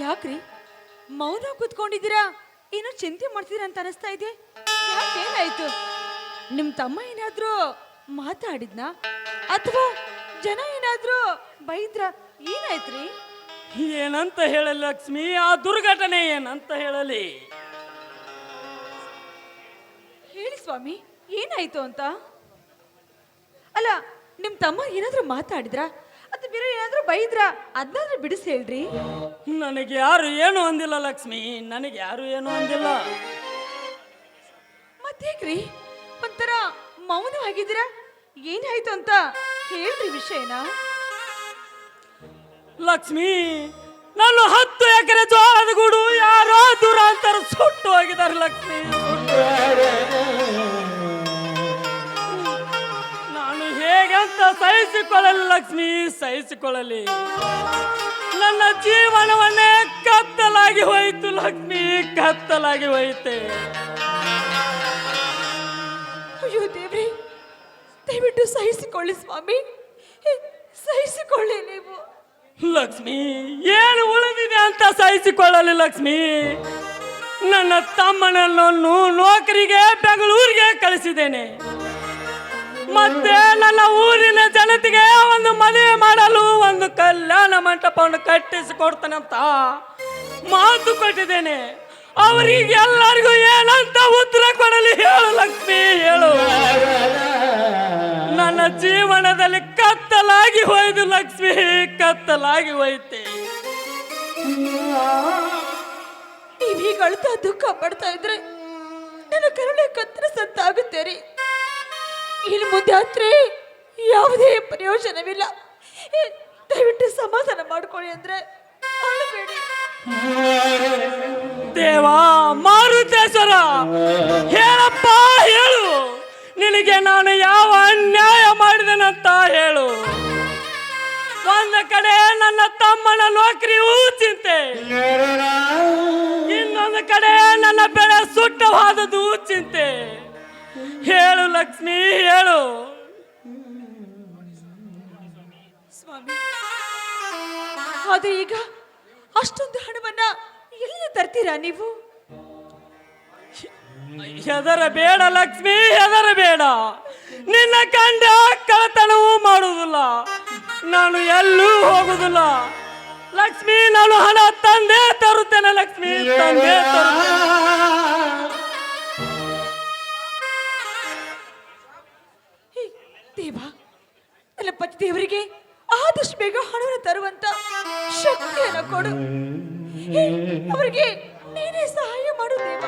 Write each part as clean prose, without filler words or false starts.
ಯಾಕ್ರಿ ಮೌನ ಕೂತ್ಕೊಂಡಿದ್ದೀರಾ? ಏನೋ ಚಿಂತೆ ಮಾಡ್ತೀರಾ ಅಂತ ಅನಿಸ್ತಾ ಇದೆ. ಯಾಕೇನಾಯ್ತು? ನಿಮ್ ತಮ್ಮ ಏನಾದ್ರೂ ಮಾತಾಡಿದ್ನ ಅಥವಾ ಜನ ಏನಾದ್ರೂ ಬೈದ್ರ? ಏನಾಯ್ತ್ರಿ? ಏನಂತ ಹೇಳಲಿ ಲಕ್ಷ್ಮಿ, ಆ ದುರ್ಘಟನೆ ಏನಂತ ಹೇಳಲಿ? ಹೇಳಿ ಸ್ವಾಮಿ, ಏನಾಯ್ತು ಅಂತ. ಅಲ್ಲ, ನಿಮ್ ತಮ್ಮ ಏನಾದ್ರೂ ಮಾತಾಡಿದ್ರ ಅಥವಾ ಬೇರೆ ಏನಾದ್ರೂ ಬೈದ್ರ? ಅದನ್ನಾದ್ರೂ ಬಿಡಿಸಿ ಹೇಳ್ರಿ. ನನಗೆ ಯಾರು ಏನು ಅಂದಿಲ್ಲ ಲಕ್ಷ್ಮಿ, ನನಗೆ ಯಾರು ಏನು ಅಂದಿಲ್ಲ. ಮತ್ತೇಕ್ರಿ ಒಂಥರ ಮೌನವಾಗಿದ್ದೀರಾ? ಏನಾಯ್ತು ಅಂತ ಹೇಳ್ರಿ ವಿಷಯನ. ಲಕ್ಷ್ಮಿ, ನಾನು 10 ಎಕರೆ ಜೋಳದ ಗೂಡು ಯಾರೋ ದುರಾಂತರ ಸುಟ್ಟು ಹೋಗಿದ್ದಾರೆ ಲಕ್ಷ್ಮಿ. ನಾನು ಹೇಗಂತ ಸಹಿಸಿಕೊಳ್ಳಲಿ ಲಕ್ಷ್ಮಿ, ಸಹಿಸಿಕೊಳ್ಳಲಿ? ನನ್ನ ಜೀವನವನ್ನೇ ಕತ್ತಲಾಗಿ ಹೋಯಿತು ಲಕ್ಷ್ಮಿ, ಕತ್ತಲಾಗಿ ಹೋಯಿತೆ. ಅಯ್ಯೋ ದೇವ್ರಿ, ದಯವಿಟ್ಟು ಸಹಿಸಿಕೊಳ್ಳಿ ಸ್ವಾಮಿ, ಸಹಿಸಿಕೊಳ್ಳಿ ನೀವು. ಲಕ್ಷ್ಮಿ, ಏನು ಉಳಿದಿದೆ ಅಂತ ಸಹಿಸಿಕೊಳ್ಳಲಿ ಲಕ್ಷ್ಮಿ? ನನ್ನ ತಮ್ಮನನ್ನು ನೌಕರಿಗೆ ಬೆಂಗಳೂರಿಗೆ ಕಳಿಸಿದ್ದೇನೆ. ಮತ್ತೆ ನನ್ನ ಊರಿನ ಜನತೆಗೆ ಒಂದು ಮದುವೆ ಮಾಡಲು ಒಂದು ಕಲ್ಯಾಣ ಮಂಟಪವನ್ನು ಕಟ್ಟಿಸಿಕೊಡ್ತಾನೆ ಅಂತ ಮಾತು ಕೊಟ್ಟಿದ್ದೇನೆ. ಅವರಿಗೆ ಎಲ್ಲರಿಗೂ ಏನಂತ ಉತ್ತರ ಕೊಡಲಿ ಹೇಳು ಲಕ್ಷ್ಮಿ, ಹೇಳು. ನನ್ನ ಜೀವನದಲ್ಲಿ ಕತ್ತಲಾಗಿ ಹೋಯ್ತು ಲಕ್ಷ್ಮಿ, ಕತ್ತಲಾಗಿ ಹೋಯ್ತೆ. ನೀವೀಗ ಅಳ್ತಾ ದುಃಖ ಪಡ್ತಾ ಇದ್ರೆ ನನ್ನ ಕರುಳೆ ಕತ್ತರಿಸಂತಾಗುತ್ತೆ ರೀ. ಇನ್ನು ಮುಂದೆ ಆದ್ರೆ ಯಾವುದೇ ಪ್ರಯೋಜನವಿಲ್ಲ. ದಯವಿಟ್ಟು ಸಮಾಧಾನ ಮಾಡ್ಕೊಳ್ಳಿ ಅಂದ್ರೆ ಅಳಬೇಡಿ. ದೇವಾ ಮಾರುತೇಶ್ವರ, ಹೇಳಪ್ಪ, ಹೇಳು. ನಿನಗೆ ನಾನು ಯಾವ ಅನ್ಯಾಯ ಮಾಡಿದೆನಂತ ಹೇಳು. ಒಂದು ಕಡೆ ನನ್ನ ತಮ್ಮನ ನೌಕರಿಯೂ ಚಿಂತೆ, ಇನ್ನೊಂದು ಕಡೆ ನನ್ನ ಬೆಳೆ ಸುಟ್ಟವಾದದ್ದು ಚಿಂತೆ. ಹೇಳು ಲಕ್ಷ್ಮಿ, ಹೇಳು. ಸ್ವಾಮಿ, ಆದ್ರೆ ಈಗ ಅಷ್ಟೊಂದು ಹಣವನ್ನ ಎಲ್ಲಿ ತರ್ತೀರಾ ನೀವು? ಹೆದರಬೇಡ ಲಕ್ಷ್ಮಿ, ಹೆದರಬೇಡ. ನಿನ್ನ ಕಂಡ ಕಳತನವೂ ಮಾಡುವುದಿಲ್ಲ, ನಾನು ಎಲ್ಲೂ ಹೋಗುದಿಲ್ಲ ಲಕ್ಷ್ಮಿ. ನಾನು ಹಣ ತಂದೆ ತರುತ್ತೇನೆ ಲಕ್ಷ್ಮಿ, ತಂದೆ ತರುತ್ತೇನೆ. ದೇವ, ನನ್ನ ಪತಿ ದೇವರಿಗೆ ಆದಷ್ಟು ಬೇಗ ಹಣವನ್ನು ತರುವಂತ ಶಕ್ತಿಯನ್ನು ಕೊಡು. ಅವರಿಗೆ ನೀನೇ ಸಹಾಯ ಮಾಡು ದೇವ.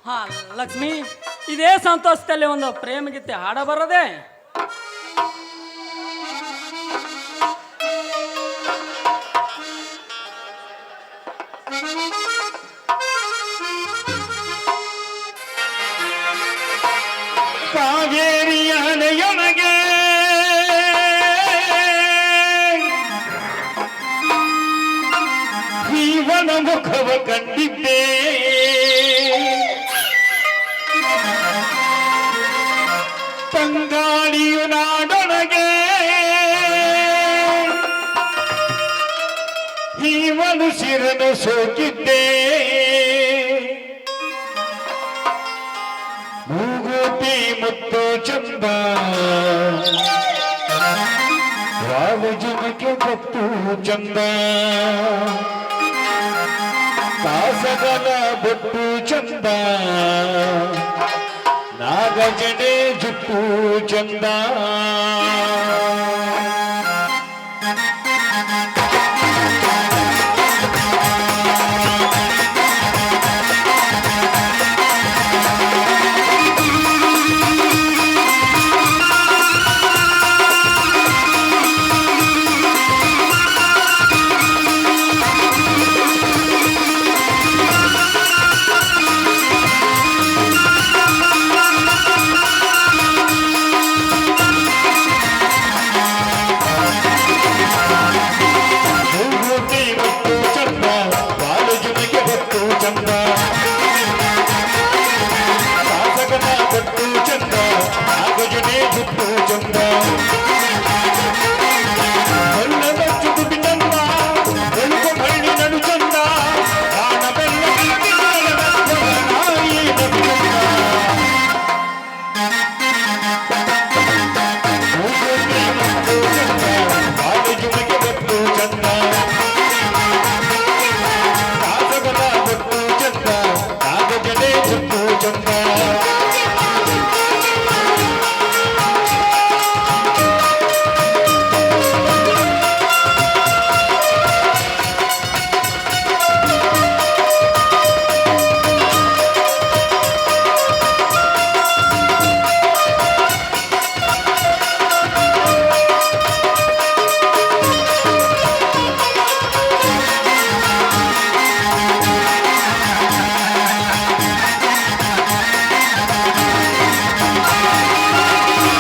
ಹಾ ಲಕ್ಷ್ಮಿ, ಇದೇ ಸಂತೋಷದಲ್ಲಿ ಒಂದು ಪ್ರೇಮ ಗೀತೆ ಹಾಡ ಬರದೆ? ಕಾವೇರಿಯ ನಯನಗೆ ಜೀವನ ಮುಖವ ಕಂಡಿದ್ದೆ. ತಂಗಾಳಿಯು ನಾಡೊಳಗೆ ಈ ಮನುಷ್ಯರನ್ನು ಸೋಕಿದ್ದೆ. ಮೂಗುತಿ ಮುತ್ತು ಚಂದ ರಾಜನಿಗೆ ಗೊತ್ತು ಚಂದ. ಕಾಸಗಲ ಬೊಟ್ಟು ಚಂದ, ನಾಗಜಡೆ ಜುಟ್ಟು ಚಂದ. ಚಂದ ಶಾಸಕನ ಬಟ್ಟು ಚಂದ ನಾಗಜನೆ ಜುಟ್ಟು ಚಂದ ಬಣ್ಣದ ಚುಟುಟಿ ಚಂದ ಬೆಳಕು ಮಣ್ಣಿ ನಡು ಚಂದ ಪ್ರಾಣ ಬೆಲ್ಲ ನಾಯಿ ನಡು ಚಂದ ಮೂಗುತಿ ಮುತ್ತು ಚಂದ ಕಾಲೇಜುಗಳಿಗೆ ಬಟ್ಟು ಚಂದ ಶಾಸಕನ ಬಟ್ಟು ಚಂದ ನಾಗಜನೆ ಜುಟ್ಟು ಚಂದ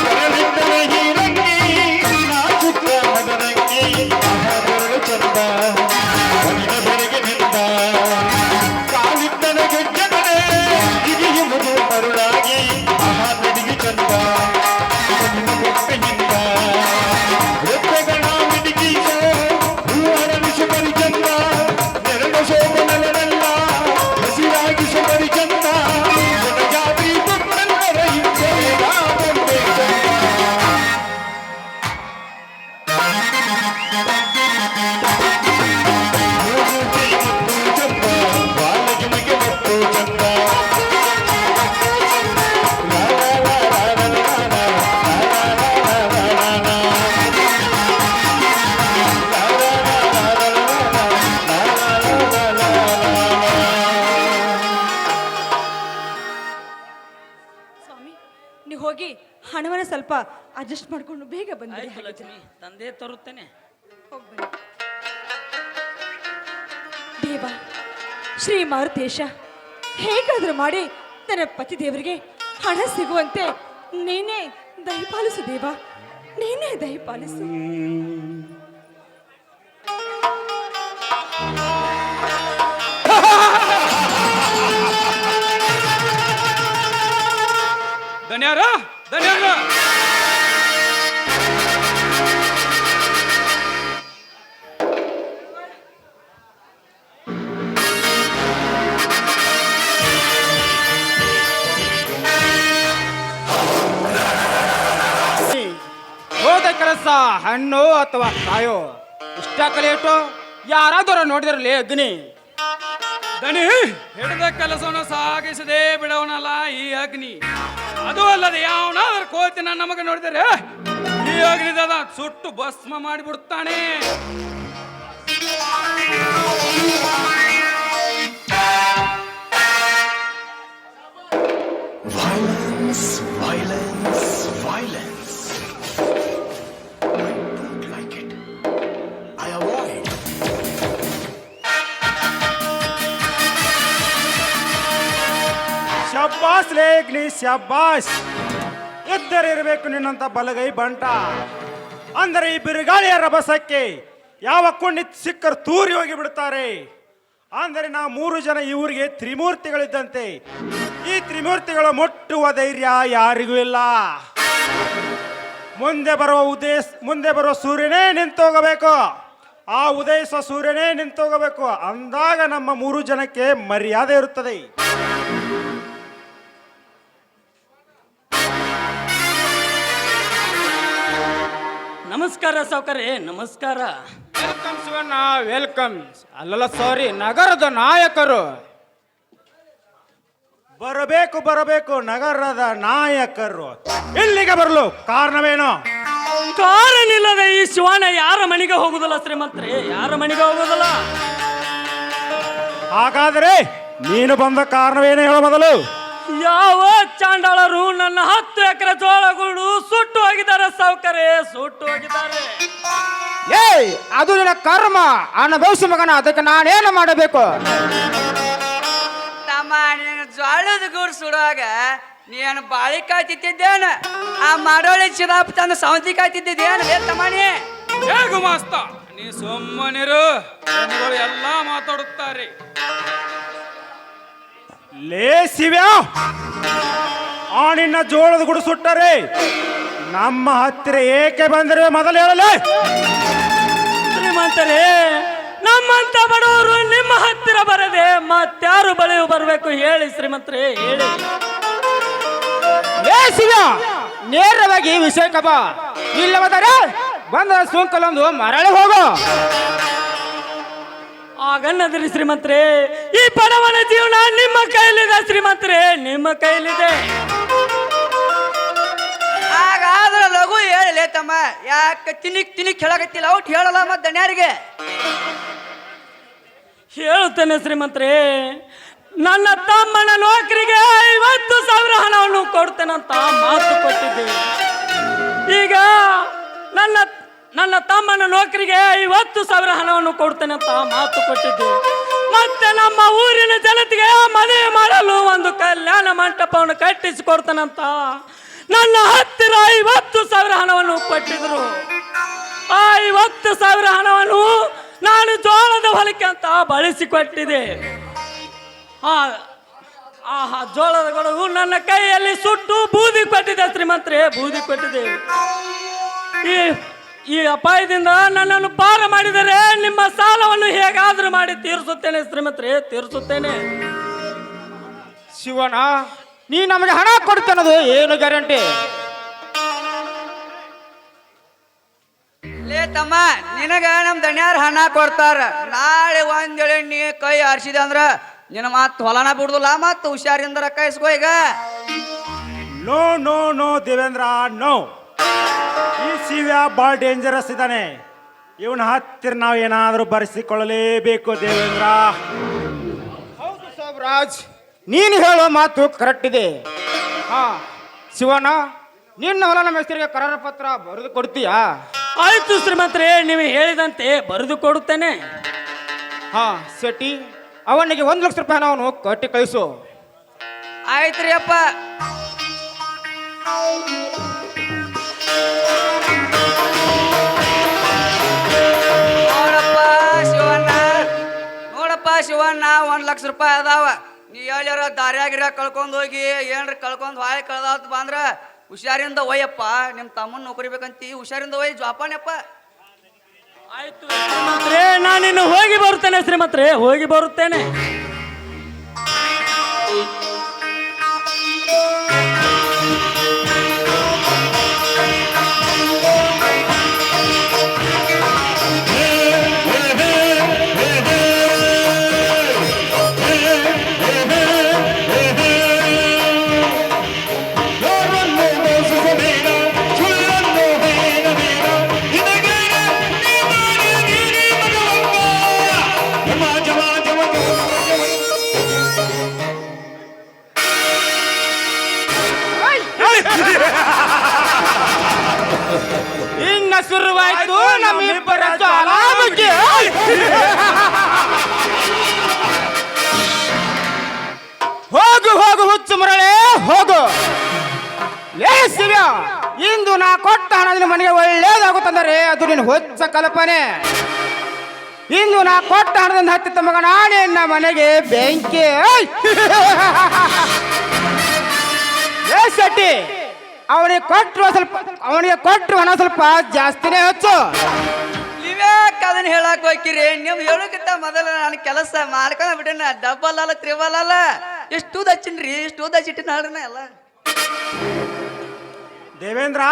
ಕರಳಿಂದಲೇ ಹೀರಂಗಿ ನಾಚುತ್ತ ಮದರಂಗಿ ಮಹಾಬೆರಳು ಚಂದ ಮನಿನ ಬೆಳಗ್ಗೆ ನಿಂದ ಕಾಲಿದ್ದನ ಗೆಜ್ಜೆಗಳೇ ಹಿರಿಯುವುದು ಮರುಳಾಗಿ ಮಹಾ ನಡಿಗೆ ಚಂದ ಮನಿನ ಬೆಪ್ಪೆಯಿಂದ ವೃತ್ತಗಳ ಮಿಡಿಗೀಸ ಹೂವರಳಿಸು ಬರಿ ಚಂದ ನೆರಳು ಸೋಮನಲ್ಲ ಹಸಿರಾಗಿಸ ಬರಿ ಚಂದ ಜನಜಾತಿ ತುಂಬೆಲ್ಲರ ಹಿಂದೆ ನಾವೊಂದೇ ಚಂದ ಮೂಗುತಿ ಮುತ್ತು ಚಂದ ಬಾಲಜುಮಿಗೆ ಮುತ್ತು ಚಂದ ಲಾ ಲಾ ಲಾ ಲಾ ಲಾ ಲಾ ಲಾ ಲಾ ಲಾ ಲಾ ಲಾ ಲಾ. ಲಾ ಲಾ ಲಾ ಲಾ ಲಾ ಲಾ ಲಾ ಲಾ ಲಾ. ಸ್ವಾಮಿ ನೀವು ಹೋಗಿ ಹಣವನ್ನ ಸ್ವಲ್ಪ ಅಡ್ಜಸ್ಟ್ ಮಾಡ್ಕೊಂಡು ಬೇಗ ಬಂದ್ಬಿಡಿ. ಆಯ್ತು ಲಕ್ಷ್ಮಿ, ತಂದೆ ತರುತ್ತೇನೆ. ಹೋಗ್ಬನ್ನಿ. ದೇವ ಶ್ರೀ ಮಾರುತೇಶ ಹೇಗಾದ್ರೂ ಮಾಡಿ ನನ್ನ ಪತಿ ದೇವರಿಗೆ ಹಣ ಸಿಗುವಂತೆ ನೀನೇ ದಯಪಾಲಿಸು ದೇವ, ನೀನೇ ದಯಪಾಲಿಸು. ಧನ್ಯರ ಧನ್ಯರ ಹೋದ ಕೆಲಸ ಹಣ್ಣು ಅಥವಾ ಕಾಯೋ ಇಷ್ಟ ಕಲಿಯಟು ಯಾರಾದರೂ ನೋಡಿದ್ರಲ್ಲಿ ಅಗ್ನಿ ದನಿ ಹಿಡಿದ ಕೆಲಸವನ್ನು ಸಾಗಿಸದೆ ಬಿಡವನಲ್ಲ ಈ ಅಗ್ನಿ. ಅದು ಅಲ್ಲದೆ ಯಾವನಾದ್ರೂ ಕೋತಿನ ನಮಗೆ ನೋಡಿದರೆ ಈ ಅಗ್ನಿದ ಸುಟ್ಟು ಭಸ್ಮ ಮಾಡಿಬಿಡ್ತಾನೆ. Violence, violence, violence. I don't like it. I avoid. ಶಬ್ಬಾಸ್ ಲೇಗ್ಲಿ ಶಬ್ಬಾಸ್. ಇದ್ದರಿರಬೇಕು ನಿನ್ನಂತ ಬಲಗೈ ಬಂಟ. ಅಂದರೆ ಈ ಬಿರುಗಾಳಿಯ ರಭಸಕ್ಕೆ ಯಾವ ಕೊಂಡಿ ಸಿಕ್ಕರು ತೂರಿ ಹೋಗಿ ಬಿಡುತ್ತಾರೆ. ಅಂದರೆ ನಾವು 3 ಜನ ಈ ಊರಿಗೆ ತ್ರಿಮೂರ್ತಿಗಳಿದ್ದಂತೆ. ಈ ತ್ರಿಮೂರ್ತಿಗಳ ಮುಟ್ಟುವ ಧೈರ್ಯ ಯಾರಿಗೂ ಇಲ್ಲ. ಮುಂದೆ ಬರುವ ಸೂರ್ಯನೇ ನಿಂತೋಗಬೇಕು. ಆ ಉದಯಿಸುವ ಸೂರ್ಯನೇ ನಿಂತೋಗಬೇಕು. ಅಂದಾಗ ನಮ್ಮ 3 ಜನಕ್ಕೆ ಮರ್ಯಾದೆ ಇರುತ್ತದೆ. ನಮಸ್ಕಾರ ಸಾವುಕಾರೆ, ನಮಸ್ಕಾರ. Welcome Shivanna, welcome. ಅಲ್ಲಲ್ಲ ಸಾರಿ, ನಗರದ ನಾಯಕರು ಬರಬೇಕು ನಗರದ ನಾಯಕರು. ಇಲ್ಲಿಗೆ ಬರಲು ಕಾರಣವೇನು? ಕಾರಣಿಲ್ಲದೆ ಈ ಶಿವಣ್ಣ ಯಾರ ಮನೆಗೆ ಹೋಗುದಿಲ್ಲ ಶ್ರೀಮಂತ್ರಿ, ಯಾರ ಮನೆಗೆ ಹೋಗುದಿಲ್ಲ. ಹಾಗಾದರೆ ನೀನು ಬಂದ ಕಾರಣವೇನು ಹೇಳೋ ಮೊದಲು. ಯಾವ ಚಾಂಡಾಳರು ನನ್ನ 10 ಎಕರೆ ಜೋಳಗಳು ಸುಟ್ಟು ಹೋಗಿದ್ದಾರೆ ಸಾವುಕಾರೆ, ಸುಟ್ಟು ಹೋಗಿದ್ದಾರೆ. ಏಯ್, ಅದು ನಿನ್ನ ಕರ್ಮ ಅನುಭವಿಸು ಮಗನ. ಅದಕ್ಕೆ ನಾನೇನು ಮಾಡಬೇಕು? ತಮ್ಮ ನೀನು ಜ್ವಾಳದ ಗೂಡು ಸುಡುವಾಗ ನೀನು ಬಾಳಿ ಕಾಯ್ತಿದ್ದೇನ? ಆ ಮಾಡೋಳಿ ಚಿರಾಪ್ ತಂದು ಸೌಂತಿ ಕಾಯ್ತಿದ್ದೇನು ತಮ್ಮನಿ? ಏ ಗುಮಾಸ್ತ, ನೀ ಸುಮ್ಮನಿರು, ಜನಗಳು ಎಲ್ಲ ಮಾತಾಡುತ್ತಾರೆ. ಲೇ ಶಿವ್ಯಾ, ಆ ನಿನ್ನ ಜೋಳದ ಗುಡು ಸುಟ್ಟರೆ ನಮ್ಮ ಹತ್ತಿರ ಏಕೆ ಬಂದರೆ ಮೊದಲು ಹೇಳಲೇ. ಶ್ರೀಮಂತರೇ, ನಮ್ಮಂತ ಬಡವರು ನಿಮ್ಮ ಹತ್ತಿರ ಬರದೆ ಮತ್ಯಾರು ಬಳಿಯು ಬರಬೇಕು ಹೇಳಿ ಶ್ರೀಮಂತರೇ, ಹೇಳಿ. ಲೇ ಶಿವ್ಯಾ, ನೇರವಾಗಿ ವಿಷಯಕ್ಕೆ ಬಾ. ಇಲ್ಲವಾದರೆ ಬಂದ ಸುಂಕಲೊಂದು ಮರಳಿ ಹೋಗು. ಆಗನ್ನದ್ರಿ ಶ್ರೀಮಂತರೇ, ಈ ಬಡವನ ಜೀವನ ನಿಮ್ಮ ಕೈಲಿದೆ ಶ್ರೀಮಂತರೇ, ನಿಮ್ಮ ಕೈಲಿದೆ. ಹಾಗಾದ್ರೆ ಲಘು ಹೇಳಲೇ ತಮ್ಮ, ಯಾಕೆ ತಿನಿಕ್ ಹೇಳಕತ್ತಿಲ್ಲ ಔಟ್ ಹೇಳಲ್ಲ ಮತ್ತೆ ದಣ್ಯಾರಿಗೆ. ಹೇಳುತ್ತೇನೆ ಶ್ರೀಮಂತರೇ, ನನ್ನ ತಮ್ಮನ ನೌಕರಿಗೆ 50,000 ಹಣವನ್ನು ಕೊಡ್ತೇನಂತ ಮಾತು ಕೊಟ್ಟಿದ್ದೆ. ಈಗ ನನ್ನ ತಮ್ಮನ ನೌಕರಿಗೆ 50,000 ಹಣವನ್ನು ಕೊಡ್ತೇನಂತ ಮಾತು ಕೊಟ್ಟಿದ್ದೆ. ಮತ್ತೆ ನಮ್ಮ ಊರಿನ ಜನತೆಗೆ ಮದುವೆ ಮಾಡಲು ಒಂದು ಕಲ್ಯಾಣ ಮಂಟಪವನ್ನು ಕಟ್ಟಿಸಿಕೊಡ್ತೇನಂತ ನನ್ನ ಹತ್ತಿರ 50,000 ಹಣವನ್ನು ಕೊಟ್ಟಿದ್ರು. ಆ 50,000 ಹಣವನ್ನು ನಾನು ಜೋಳದ ಹೊಲಕ್ಕೆ ಅಂತ ಬಳಸಿಕೊಟ್ಟಿದೆ. ಆ ಜೋಳದ ಗೊಡವು ನನ್ನ ಕೈಯಲ್ಲಿ ಸುಟ್ಟು ಬೂದಿ ಕೊಟ್ಟಿದೆ ಶ್ರೀಮಂತರೇ, ಬೂದಿ ಕೊಟ್ಟಿದೆ. ಈ ಅಪಾಯದಿಂದ ನನ್ನನ್ನು ಪಾರ ಮಾಡಿದರೆ ನಿಮ್ಮ ಸಾಲವನ್ನು ಹೇಗಾದ್ರೂ ಮಾಡಿ ತೀರಿಸುತ್ತೇನೆ ಶ್ರೀಮಂತರೇ, ತೀರಿಸುತ್ತೇನೆ. ಶಿವನ, ನೀ ನಮಗೆ ಹಣ ಕೊಡ್ತೇನದು ಏನು ಗ್ಯಾರಂಟಿ? ಲೇ ತಮ್ಮ, ನಿನಗ ನಮ್ ದಣ್ಯಾರ ಹಣ ಕೊಡ್ತಾರ. ನಾಳೆ ಒಂದೇಳೆ ನೀ ಕೈ ಆರಿಸಿದೆ ಅಂದ್ರ ನಿನ್ನ ಮಾತು ಹೊಲನ ಬಿಡುದಿಲ್ಲ. ಮತ್ತು ಹುಷಾರಿಂದ ರೊಕ್ಕ ಇಸ್ಕೋ ಈಗ. No no no Devendra, no. ಈ ಶಿವ್ಯಾ ಭಾಳ ಡೇಂಜರಸ್ ಇದ್ದಾನೆ. ಇವನ ಹತ್ತಿರ ನಾವು ಏನಾದರೂ ಬರೆಸಿಕೊಳ್ಳಲೇಬೇಕು ದೇವೇಂದ್ರ. ಹೌದು ಸಾಬ್ರಾಜ್, ನೀನು ಹೇಳೋ ಮಾತು ಕರೆಕ್ಟ್ ಇದೆ. ಹಾ ಶಿವನ, ನಿನ್ನ ಹೊಲ ನಮ್ಮ ಹೆಸರಿಗೆ ಕರಾರ ಪತ್ರ ಬರೆದು ಕೊಡ್ತೀಯಾ? ಆಯ್ತು ಶ್ರೀಮಂತರೇ, ನೀವು ಹೇಳಿದಂತೆ ಬರೆದು ಕೊಡುತ್ತೇನೆ. ಹಾ ಸೆಟಿ, ಅವನಿಗೆ 1 ಲಕ್ಷ ರೂಪಾಯಿ ಹಣವನ್ನು ಕಟ್ಟಿ ಕಳಿಸು. ಆಯ್ತ್ರಿ ಅಪ್ಪ. ನೋಡಪ್ಪ ಶಿವಣ್ಣ, 1 ಲಕ್ಷ ರೂಪಾಯಿ ಅದಾವ. ನೀ ಎಲ್ಲಾರ ದಾರ್ಯಾಗಿರ ಕಳ್ಕೊಂಡ್ ಹೋಗಿ ಏನ್ರ ಕಳ್ಕೊಂಡ್ ಹಾಯ್ ಕಳ್ದಾತ್ ಬಂದ್ರ ಹುಷಾರಿಂದ ಒಯ್ಯಪ್ಪ. ನಿಮ್ ತಮ್ಮನ್ ನೌಕರಿ ಬೇಕಂತಿ, ಹುಷಾರಿಂದ ಒಯ್ ಜೋಪಾನಪ್ಪ. ಆಯ್ತು ಶ್ರೀಮಂತರೇ, ನಾನಿನ್ನು ಹೋಗಿ ಬರುತ್ತೇನೆ ಶ್ರೀಮಂತರೇ, ಹೋಗಿ ಬರುತ್ತೇನೆ. ಇನ್ನ ಶುರುವಾಯ್ತು ನಮ್ಮಿಬ್ಬರ ಜಾಲ ಬಗ್ಗೆ. ಹೋಗು ಹೋಗು ಹುಚ್ಚು ಮರಳೆ ಹೋಗು. ಲೇ ಶಿವ್ಯ, ಇಂದು ನಾ ಕೊಟ್ಟ ಹಣ ನಿನ್ನ ಮನೆಗೆ ಒಳ್ಳೇದಾಗುತ್ತಂದರೆ ಅದು ನಿನ್ನ ಹೊಚ್ಚ ಕಲ್ಪನೆ. ಇಂದು ನಾ ಕೊಟ್ಟ ಹಣದಿಂದ ಹತ್ತಿತ್ತ ಮಗ ನಾನೇ ನನ್ನ ಮನೆಗೆ ಬೆಂಕಿ. ಲೇ ಶೆಟ್ಟಿ, ಅವನಿಗೆ ಕೊಟ್ಟರು ಹಣ ಸ್ವಲ್ಪ ಜಾಸ್ತಿನೇ ಹೆಚ್ಚು. ನೀವ್ಯಾಕ ಅದನ್ನ ಹೇಳಕ್ ಹೋಗಿರಿ? ನೀವು ಹೇಳೋಕ್ಕಿಂತ ಮೊದಲ ನಾನು ಕೆಲಸ ಮಾಡ್ಕೊಂಡ್ ಬಿಟ್ಟೇನ. ಡಬಲ್ ಅಲ್ಲ, ತ್ರಿಬಲ್ ಅಲ್ಲ, ಎಷ್ಟು ಹಚ್ಚಿನ್ರಿ, ಎಷ್ಟು ಹಚ್ಚಿಟ್ಟಿನ ಹೇಳ್ರಿ ಎಲ್ಲ. ದೇವೇಂದ್ರ,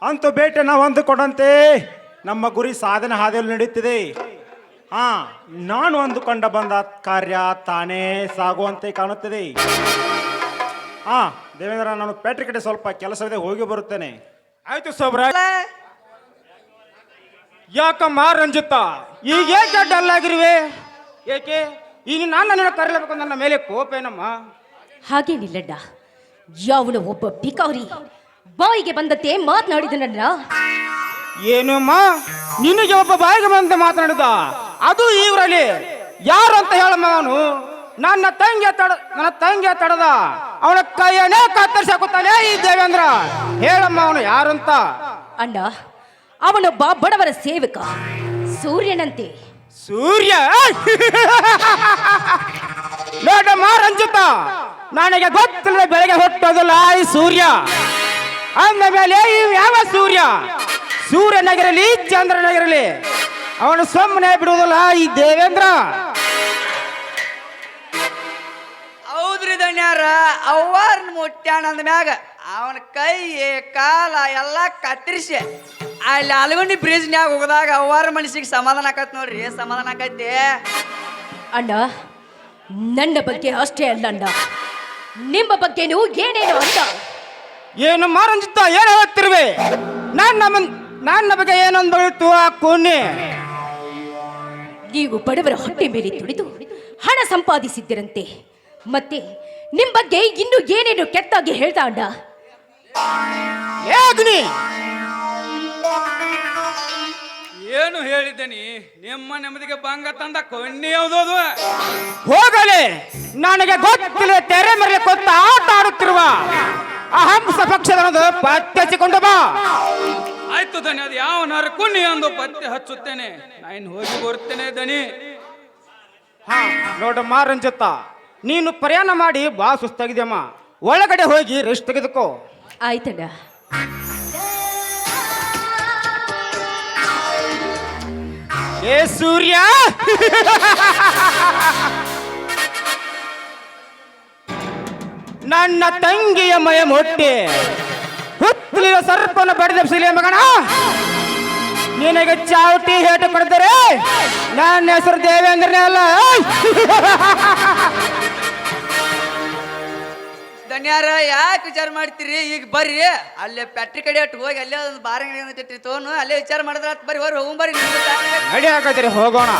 ಅಂತೂ ಬೇಟೆ ನಾವು ಅಂದುಕೊಂಡಂತೆ ನಮ್ಮ ಗುರಿ ಸಾಧನೆ ಹಾದಿಯಲ್ಲಿ ನಡೆಯುತ್ತಿದೆ. ಹಾ, ನಾನು ಅಂದುಕೊಂಡ ಬಂದ ಕಾರ್ಯ ತಾನೇ ಸಾಗುವಂತೆ ಕಾಣುತ್ತದೆ. ಹಾ ದೇವೇಂದ್ರ, ನಾನು ಪೇಟೆ ಕಡೆ ಸ್ವಲ್ಪ ಕೆಲಸವಿದೆ, ಹೋಗಿ ಬರುತ್ತೇನೆ. ಆಯ್ತು ಸೋಬ್ರಾಜ್. ಯಾಕಮ್ಮ ರಂಜಿತ, ಈಗ ಏಕೆ ಡಲ್ ಆಗಿರುವೆ? ಏಕೆ ಈಗ ನಾನು ನಿನ್ನ ಕರೆಯಲೇಬೇಕು, ನನ್ನ ಮೇಲೆ ಕೋಪ ಏನಮ್ಮ? ಹಾಗೇನಿಲ್ಲಣ್ಣ, ಯಾವನು ಒಬ್ಬ ಬಿಕಾರಿ ಬಾಯಿಗೆ ಬಂದತ್ತೆ ಮಾತನಾಡಿದನಣ್ಣ. ಏನಮ್ಮ, ನಿನಗೆ ಒಬ್ಬ ಬಾಯಿಗೆ ಬಂದ ಮಾತನಾಡಿದ? ಅದು ಇವರಲ್ಲಿ ಯಾರು ಅಂತ ಹೇಳಮ್ಮ. ಅವನು ನನ್ನ ತಂಗಿಯ ತಡದ ಅವನ ಕೈಯನ್ನೇ ಕತ್ತರಿಸಿ ಹಾಕುತ್ತಾನೆ ಈ ದೇವೇಂದ್ರ. ಹೇಳಮ್ಮ, ಅವನು ಯಾರಂತ? ಅಣ್ಣ, ಅವನೊಬ್ಬ ಬಡವರ ಸೇವಕ, ಸೂರ್ಯನಂತೆ. ಸೂರ್ಯ? ನೋಡಮ್ಮ ರಂಜಿತ, ನನಗೆ ಗೊತ್ತಿಲ್ಲದೆ ಬೆಳಗ್ಗೆ ಹುಟ್ಟೋದಿಲ್ಲ ಈ ಸೂರ್ಯ. ಅಂದ ಮೇಲೆ ಇವ್ ಯಾವ ಸೂರ್ಯ? ಸೂರ್ಯನಾಗಿರಲಿ ಚಂದ್ರನಾಗಿರಲಿ ಅವನು ಸುಮ್ಮನೆ ಬಿಡುವುದಿಲ್ಲ ಈ ದೇವೇಂದ್ರ. ಹೌದ್ರಿ ದಣ್ಯಾರ, ಅವ್ವಾರನ್ನ ಮುಟ್ಟ್ಯಾಣ ಅಂದ ಮ್ಯಾಗ ಅವನ ಕೈ ಕಾಲ ಎಲ್ಲ ಕತ್ತರಿಸಿ ಅಲ್ಲಿ ಆಲಗುಂಡಿ ಬ್ರಿಡ್ಜ್ನ್ಯಾಗ ಹೋಗದಾಗ ಅವ್ವಾರ ಮನಸ್ಸಿಗೆ ಸಮಾಧಾನ ಆಕತ್ ನೋಡ್ರಿ. ಸಮಾಧಾನ ಆಕೈತಿ. ಅಣ್ಣ, ನನ್ನ ಬಗ್ಗೆ ಅಷ್ಟೇ ಅಲ್ಲ ಅಣ್ಣ, ನಿಮ್ಮ ಬಗ್ಗೆನೂ ಏನೇನು ಅಂತ. ಏನು ರಂಜಿತ, ಏನು ಹೇಳ್ತಿರುವೆ? ನನ್ನ ಬಗ್ಗೆ ಏನೊಂದು ಬಳಿತು ಆ ಕೋಣೆ. ನೀವು ಬಡವರ ಹೊಟ್ಟೆ ಮೇಲೆ ತುಳಿದು ಹಣ ಸಂಪಾದಿಸಿದ್ದಿರಂತೆ. ಮತ್ತೆ ನಿಮ್ ಬಗ್ಗೆ ಇನ್ನು ಏನೇನು ಕೆಟ್ಟಾಗಿ ಹೇಳ್ದ ಅಣ್ಣ. ಅಗ್ನಿ, ಏನು ಹೇಳಿದ್ದೇನಿ? ನಿಮ್ಮ ನೆಮ್ಮದಿಗೆ ಭಂಗ ತಂದ ಕೊಣ್ಣಿ ಯಾವುದೋದು? ಹೋಗಲಿ, ನನಗೆ ಗೊತ್ತಿಲ್ಲ ತೆರೆ ಮೇಲೆ ಕೊತ್ತ ಆಟ ಆಡುತ್ತಿರುವ ಅಹಂಸ ಪಕ್ಷದನ್ನದು ಪತ್ತೆ ಹಚ್ಚಿಕೊಂಡು ಬಾ. ಆಯ್ತು ದನಿ, ಅದು ಯಾವ ನರಕುಣ್ಣಿ ಎಂದು ಪತ್ತೆ ಹಚ್ಚುತ್ತೇನೆ. ನಾನು ಹೋಗಿ ಬರುತ್ತೇನೆ ದನಿ. ನೋಡಮ್ಮ ರಂಜಿತ, ನೀನು ಪ್ರಯಾಣ ಮಾಡಿ ಬಾ ಸುಸ್ತಾಗಿದೆಯಮ್ಮ. ಒಳಗಡೆ ಹೋಗಿ ರೆಸ್ಟ್ ತೆಗೆದುಕೋ. ಆಯ್ತಣ್ಣ. ಏ ಸೂರ್ಯ, ನನ್ನ ತಂಗಿಯ ಮಯ ಮೊಟ್ಟೆ ಹುತ್ತಲಿನ ಸರ್ಪನ ಬಡಿದ ಮಗನ, ನಿನಗೆ ಚಾವಟಿ ಹೇಟು ಕೊಡ್ತಾರೆ. ನನ್ನ ಹೆಸರು ದೇವೇಂದ್ರನೇ ಅಲ್ಲ. ದಣ್ಯಾರ, ಯಾಕೆ ವಿಚಾರ ಮಾಡ್ತೀರಿ? ಈಗ ಬರ್ರಿ, ಅಲ್ಲೇ ಫ್ಯಾಕ್ಟ್ರಿ ಕಡೆ ಅಟ್ಟು ಹೋಗಿ ಅಲ್ಲೇ ಒಂದು ಬಾರಂಗಡಿ ತೋನು ಅಲ್ಲೇ ವಿಚಾರ ಮಾಡಿದ್ರ ಬರ್ರಿ, ಹೊರ ಹೋಗ್ಬರ್ರಿ. ನಡಿ ಹಾಕತ್ರಿ, ಹೋಗೋಣ.